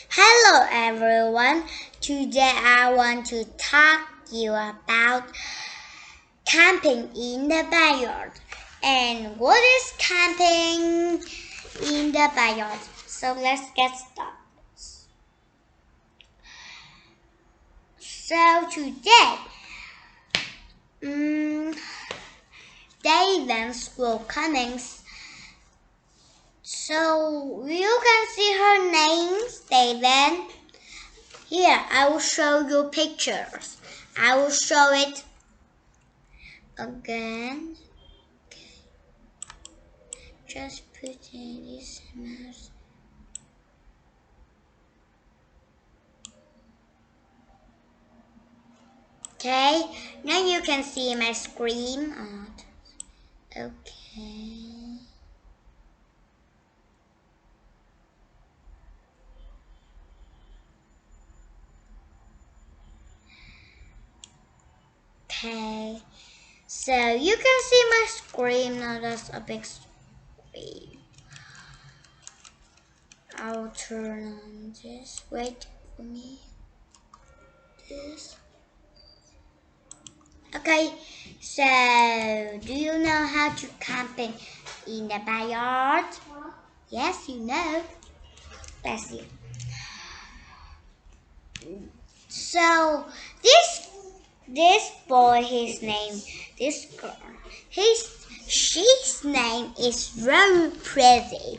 Hello everyone. Today I want to talk to you about camping in the backyard. And what is camping in the backyard? So let's get started. So today, Daven's school comings. So you can see her names, Daven. Here, I will show you pictures. I will show it again. Just put in this mouse. Okay, now you can see my screen. Okay. Okay. So you can see my screen. Now that's a big screen. I'll turn on this. Wait for me. This. Okay, so do you know how to camping in the backyard? Yes, you know. Let's see. So this boy, his name, this girl, she's name is very pretty.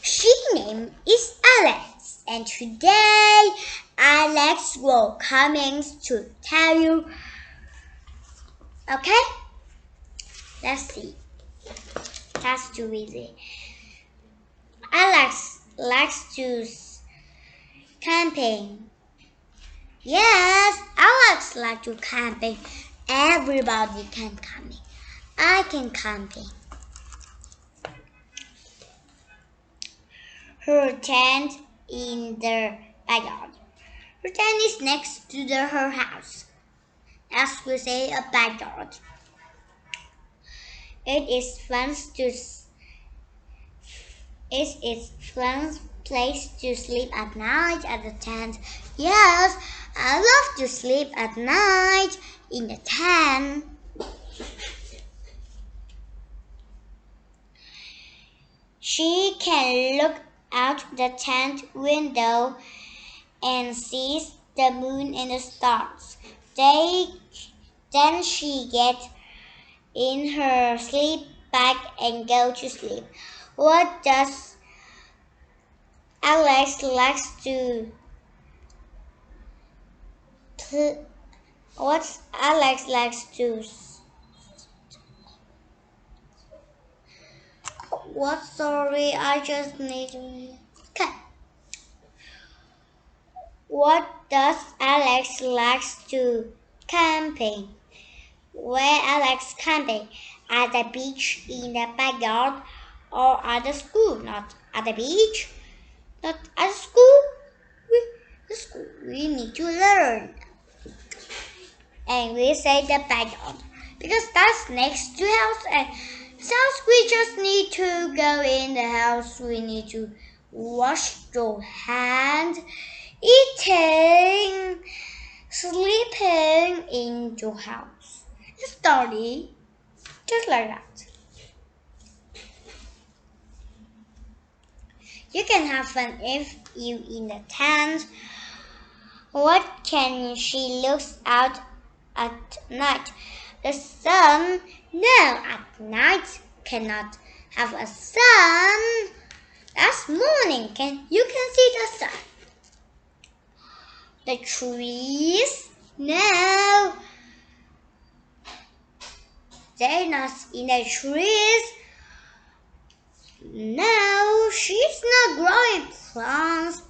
She name is Alex, and today Alex will coming to tell you. Okay, let's see. That's too easy. Alex likes to camping. Yes, Alex likes to camping. Everybody can camping. I can camping. Her tent in the backyard. Her tent is next to her house. As we say, a backyard. It is fun place to sleep at night at the tent. Yes, I love to sleep at night in the tent. She can look out the tent window and sees the moon and the stars. Then she gets in her sleep bag and go to sleep. What does Alex likes to What Alex likes to What? Sorry, I just need to. Okay. What does Alex likes to camping? Where Alex camping? At the beach, in the backyard, or at the school? Not at the beach, not at the school. We need to learn. And we say the backyard because that's next to house, and since we just need to go in the house, we need to wash your hand, eating, sleeping in your house. Study just like that. You can have fun if you in the tent. What can she looks out at night? The sun? No, at night cannot have a sun. That's morning. You can see the sun. The trees? No. They're not in the trees. No, she's not growing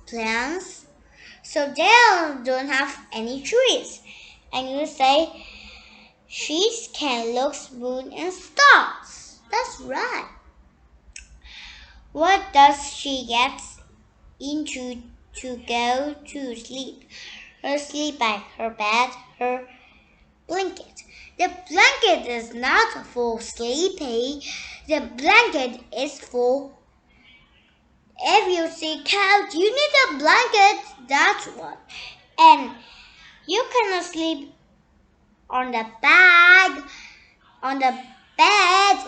plants. So they don't have any trees. And you say she can look moon and stars. That's right. What does she get into to go to sleep? Her sleep bag, her bed, her blanket. The blanket is not for sleeping. The blanket is for if you see cold, you need a blanket. That's what. And you cannot sleep on the bed,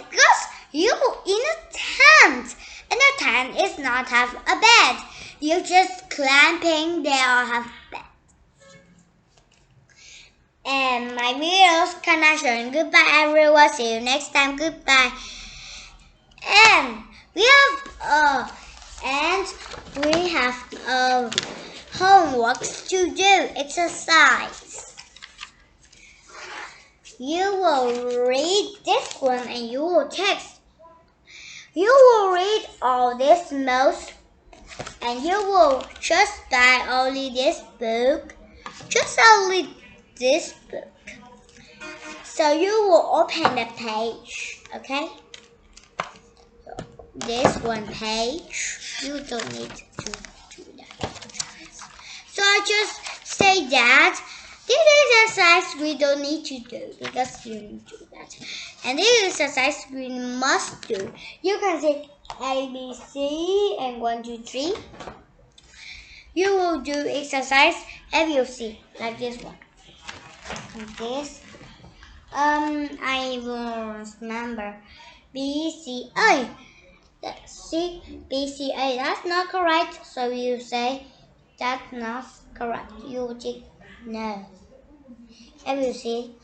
because you in a tent. And a tent is not have a bed. You just clamping there or have bed. And my videos connection. Goodbye everyone. See you next time. Goodbye. And we have homework to do. Exercise. You will read this one and you will text. You will read all this most, and you will just buy only this book. Just only this book. So you will open the page, okay? So this one page, you don't need to do that. So I just say that this exercise we don't need to do because you need to do that. And this exercise we must do. You can say A, B, C, and 1, 2, 3. You will do exercise F, U, C, like this one. Like this. I will remember B, C, A. C, B, C, A. That's not correct. So you say that's not correct. You take no. F, U, C.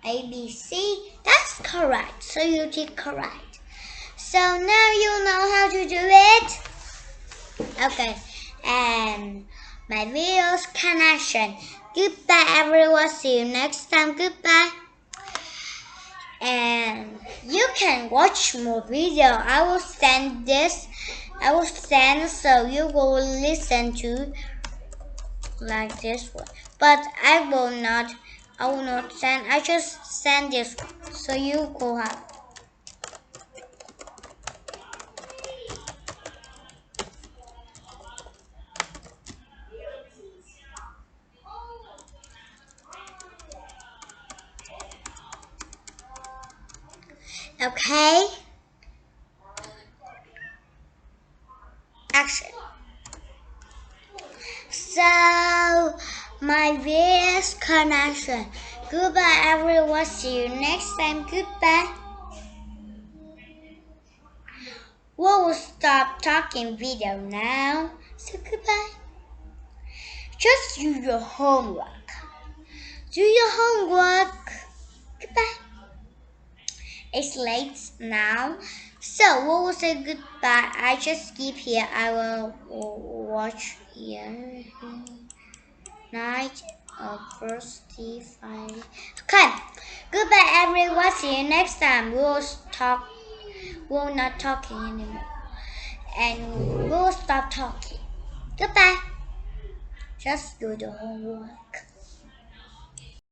A, B, C. That's correct. So you take correct. So now you know how to do it. Okay. And my video's connection. Goodbye everyone. See you next time. Goodbye. And you can watch more video. I will send this. I will send so you will listen to like this one. But I will not send. I just send this so you go have. Okay. Action. So my video's connection. Goodbye everyone. See you next time. Goodbye. We will stop talking video now. So goodbye. Just do your homework. Do your homework. Goodbye. It's late now. So we will say goodbye. I just skip here. I will watch here. Night of birthday fire. Okay. Goodbye everyone. See you next time. We'll not talking anymore. And we'll stop talking. Goodbye. Just do the homework.